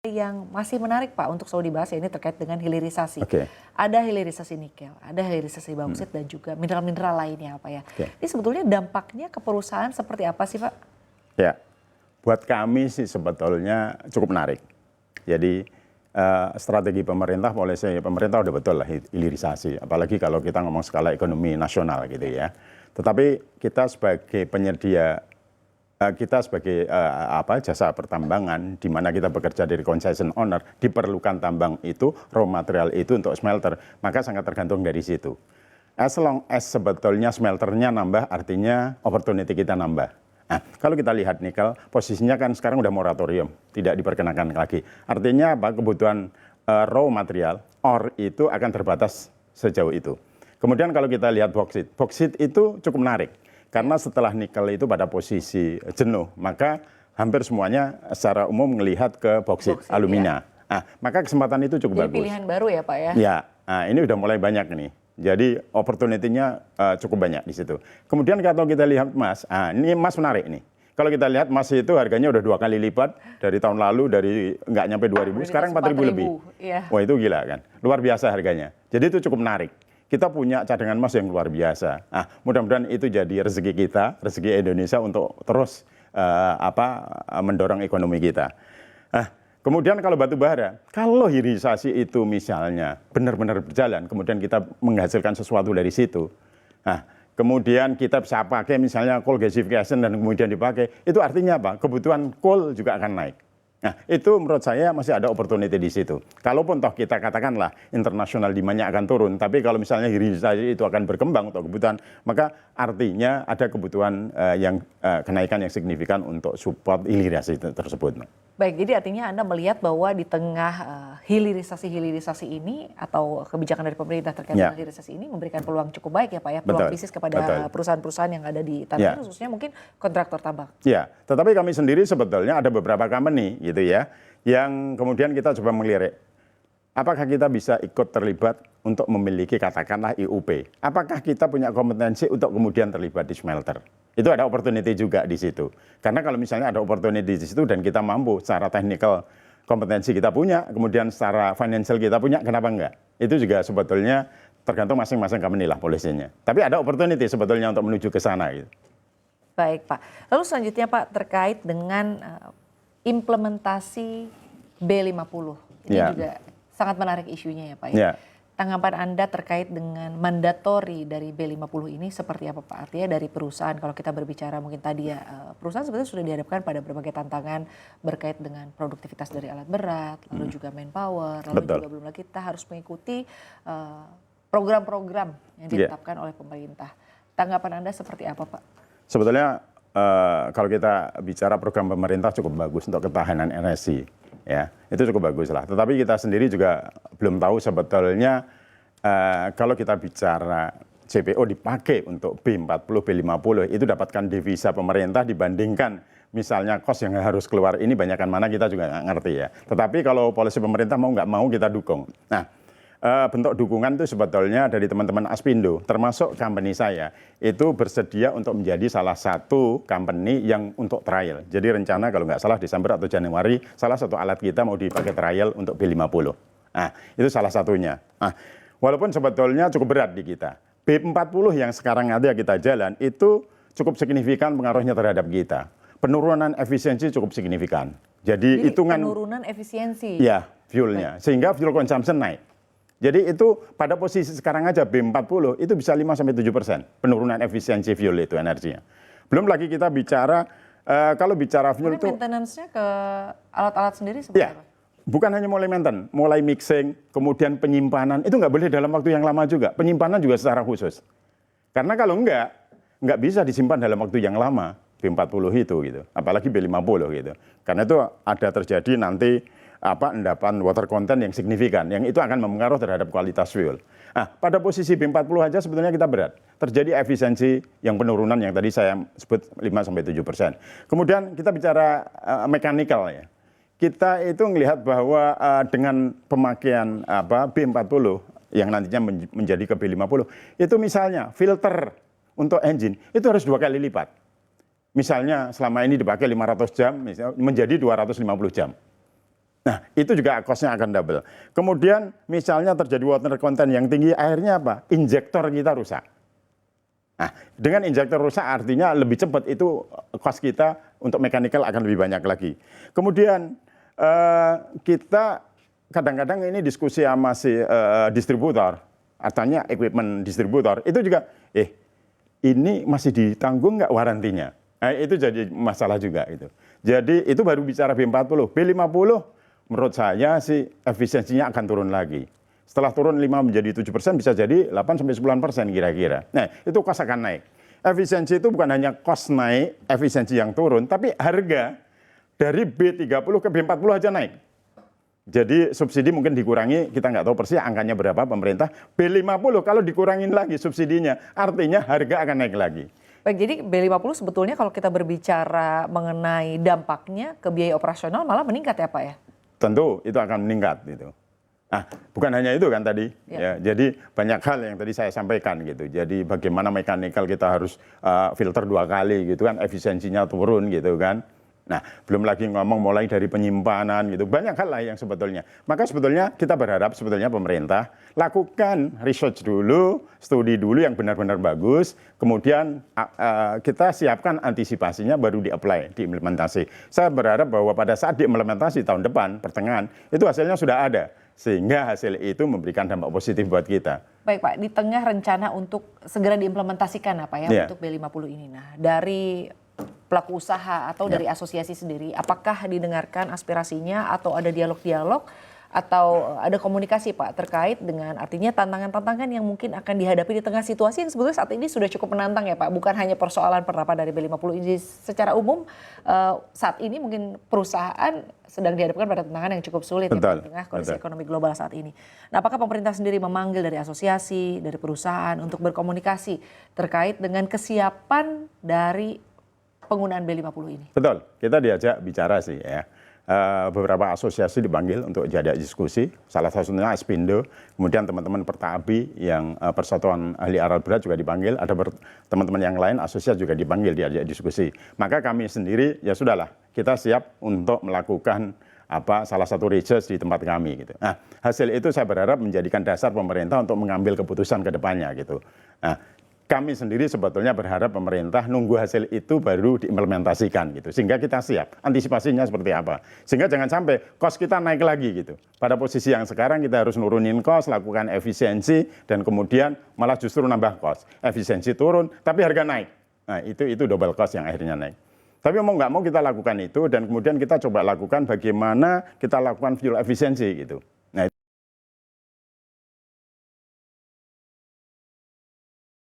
Yang masih menarik Pak untuk selalu dibahas ya ini terkait dengan hilirisasi. Oke. Ada hilirisasi nikel, ada hilirisasi bauksit dan juga mineral-mineral lainnya Pak ya. Oke. Ini sebetulnya dampaknya ke perusahaan seperti apa sih Pak? Ya, buat kami sih sebetulnya cukup menarik. Jadi strategi pemerintah, polisi pemerintah udah betul lah hilirisasi. Apalagi kalau kita ngomong skala ekonomi nasional gitu ya. Tetapi kita sebagai penyedia kita sebagai jasa pertambangan di mana kita bekerja dari concession owner, diperlukan tambang itu, raw material itu untuk smelter, maka sangat tergantung dari situ. As long as sebetulnya smelternya nambah, artinya opportunity kita nambah. Nah, kalau kita lihat nikel, posisinya kan sekarang udah moratorium, tidak diperkenakan lagi. Artinya apa? Kebutuhan raw material, ore itu akan terbatas sejauh itu. Kemudian kalau kita lihat bauksit itu cukup menarik. Karena setelah nikel itu pada posisi jenuh, maka hampir semuanya secara umum melihat ke bauksit alumina. Ya. Nah, maka kesempatan itu cukup bagus. Jadi pilihan baru ya Pak ya? Ya, nah, ini udah mulai banyak nih. Jadi opportunity-nya cukup banyak di situ. Kemudian kalau kita lihat emas, ini emas menarik nih. Kalau kita lihat emas itu harganya udah 2 kali lipat dari tahun lalu, dari nggak nyampe 2.000, sekarang 4.000 lebih. Iya. Wah itu gila kan, luar biasa harganya. Jadi itu cukup menarik. Kita punya cadangan emas yang luar biasa. Mudah-mudahan itu jadi rezeki kita, rezeki Indonesia untuk terus mendorong ekonomi kita. Kemudian kalau batu bara, kalau hilirisasi itu misalnya benar-benar berjalan, kemudian kita menghasilkan sesuatu dari situ. Kemudian kita bisa pakai misalnya coal gasification dan kemudian dipakai, itu artinya apa? Kebutuhan coal juga akan naik. Nah, itu menurut saya masih ada opportunity di situ. Kalaupun toh kita katakanlah internasional demand-nya akan turun, tapi kalau misalnya hilirisasi itu akan berkembang untuk kebutuhan, maka artinya ada kebutuhan kenaikan yang signifikan untuk support hilirisasi tersebut. Baik, jadi artinya Anda melihat bahwa di tengah hilirisasi ini atau kebijakan dari pemerintah terkait dengan hilirisasi ini memberikan peluang cukup baik ya Pak ya, peluang bisnis kepada perusahaan-perusahaan yang ada di tanah air, khususnya mungkin kontraktor tambang. Ya, tetapi kami sendiri sebetulnya ada beberapa company gitu ya, yang kemudian kita coba melirik. Apakah kita bisa ikut terlibat untuk memiliki katakanlah IUP? Apakah kita punya kompetensi untuk kemudian terlibat di smelter? Itu ada opportunity juga di situ. Karena kalau misalnya ada opportunity di situ dan kita mampu secara technical kompetensi kita punya, kemudian secara financial kita punya, kenapa enggak? Itu juga sebetulnya tergantung masing-masing company lah polisinya. Tapi ada opportunity sebetulnya untuk menuju ke sana gitu. Baik Pak. Lalu selanjutnya Pak terkait dengan implementasi B50. Ini juga sangat menarik isunya ya Pak ya. Tanggapan Anda terkait dengan mandatori dari B50 ini seperti apa Pak? Artinya dari perusahaan, kalau kita berbicara mungkin tadi ya, perusahaan sebetulnya sudah dihadapkan pada berbagai tantangan berkait dengan produktivitas dari alat berat, lalu juga manpower, lalu juga belum lagi kita harus mengikuti program-program yang ditetapkan oleh pemerintah. Tanggapan Anda seperti apa Pak? Sebetulnya kalau kita bicara program pemerintah cukup bagus untuk ketahanan energi. Ya, itu cukup bagus lah. Tetapi kita sendiri juga belum tahu sebetulnya kalau kita bicara CPO dipakai untuk B40, B50 itu dapatkan devisa pemerintah dibandingkan misalnya kos yang harus keluar ini banyakkan mana kita juga nggak ngerti ya. Tetapi kalau polisi pemerintah mau nggak mau kita dukung. Nah, bentuk dukungan itu sebetulnya dari teman-teman Aspindo, termasuk company saya, itu bersedia untuk menjadi salah satu company yang untuk trial. Jadi rencana kalau nggak salah Desember atau Januari, salah satu alat kita mau dipakai trial untuk B50. Nah, itu salah satunya. Nah, walaupun sebetulnya cukup berat di kita. B40 yang sekarang ada kita jalan, itu cukup signifikan pengaruhnya terhadap kita. Penurunan efisiensi cukup signifikan. Jadi hitungan penurunan efisiensi. Ya, fuelnya. Sehingga fuel consumption naik. Jadi itu pada posisi sekarang aja B40 itu bisa 5-7% penurunan efisiensi fuel itu energinya. Belum lagi kita bicara, kalau bicara fuel itu. Maintenance-nya ke alat-alat sendiri seperti apa? Bukan hanya mulai maintenance, mulai mixing, kemudian penyimpanan, itu nggak boleh dalam waktu yang lama juga. Penyimpanan juga secara khusus. Karena kalau nggak bisa disimpan dalam waktu yang lama, B40 itu gitu. Apalagi B50 gitu. Karena itu ada terjadi nanti endapan water content yang signifikan, yang itu akan mempengaruhi terhadap kualitas fuel. Nah, pada posisi B40 aja sebetulnya kita berat. Terjadi efisiensi yang penurunan yang tadi saya sebut 5-7%. Kemudian kita bicara mechanical ya. Kita itu melihat bahwa dengan pemakaian B40 yang nantinya menjadi ke B50, itu misalnya filter untuk engine itu harus 2 kali lipat. Misalnya selama ini dipakai 500 jam, menjadi 250 jam. Nah, itu juga cost-nya akan double. Kemudian misalnya terjadi water content yang tinggi, akhirnya apa? Injektor kita rusak. Nah, dengan injektor rusak artinya lebih cepat, itu cost kita untuk mechanical akan lebih banyak lagi. Kemudian kita kadang-kadang ini diskusi sama si distributor, artinya equipment distributor, itu juga, ini masih ditanggung nggak warantinya? Nah, itu jadi masalah juga itu. Jadi itu baru bicara B40. B50 menurut saya sih efisiensinya akan turun lagi. Setelah turun 5 menjadi 7%, bisa jadi 8-9% kira-kira. Nah, itu cost akan naik. Efisiensi itu bukan hanya cost naik, efisiensi yang turun, tapi harga dari B30 ke B40 aja naik. Jadi subsidi mungkin dikurangi, kita nggak tahu persis angkanya berapa pemerintah. B50 kalau dikurangin lagi subsidinya, artinya harga akan naik lagi. Baik, jadi B50 sebetulnya kalau kita berbicara mengenai dampaknya ke biaya operasional malah meningkat ya Pak ya? Tentu itu akan meningkat gitu. Nah, bukan hanya itu kan tadi, ya. Jadi banyak hal yang tadi saya sampaikan gitu. Jadi bagaimana mekanikal kita harus filter 2 kali gitu kan, efisiensinya turun gitu kan. Nah, belum lagi ngomong mulai dari penyimpanan gitu, banyak hal lah yang sebetulnya. Maka sebetulnya kita berharap sebetulnya pemerintah lakukan research dulu, studi dulu yang benar-benar bagus, kemudian kita siapkan antisipasinya baru di-apply, diimplementasi. Saya berharap bahwa pada saat diimplementasi tahun depan, pertengahan, itu hasilnya sudah ada. Sehingga hasil itu memberikan dampak positif buat kita. Baik Pak, di tengah rencana untuk segera diimplementasikan apa ya untuk B50 ini. Nah, dari pelaku usaha atau dari asosiasi sendiri, apakah didengarkan aspirasinya atau ada dialog-dialog atau ada komunikasi Pak terkait dengan artinya tantangan-tantangan yang mungkin akan dihadapi di tengah situasi yang sebetulnya saat ini sudah cukup menantang ya Pak, bukan hanya persoalan penerapan dari B50 ini secara umum, saat ini mungkin perusahaan sedang dihadapkan pada tantangan yang cukup sulit ya, di tengah kondisi ekonomi global saat ini. Nah, apakah pemerintah sendiri memanggil dari asosiasi, dari perusahaan untuk berkomunikasi terkait dengan kesiapan dari penggunaan B50 ini? Betul, kita diajak bicara sih ya. Beberapa asosiasi dipanggil untuk diajak diskusi, salah satunya Aspindo, kemudian teman-teman Pertabi yang Persatuan Ahli Alat Berat juga dipanggil, ada teman-teman yang lain asosiasi juga dipanggil diajak diskusi. Maka kami sendiri ya sudahlah, kita siap untuk melakukan salah satu research di tempat kami gitu. Nah, hasil itu saya berharap menjadikan dasar pemerintah untuk mengambil keputusan ke depannya gitu. Nah, kami sendiri sebetulnya berharap pemerintah nunggu hasil itu baru diimplementasikan gitu. Sehingga kita siap, antisipasinya seperti apa. Sehingga jangan sampai cost kita naik lagi gitu. Pada posisi yang sekarang kita harus nurunin cost, lakukan efisiensi, dan kemudian malah justru nambah cost. Efisiensi turun, tapi harga naik. Nah itu double cost yang akhirnya naik. Tapi mau nggak mau kita lakukan itu, dan kemudian kita coba lakukan bagaimana kita lakukan fuel efisiensi gitu.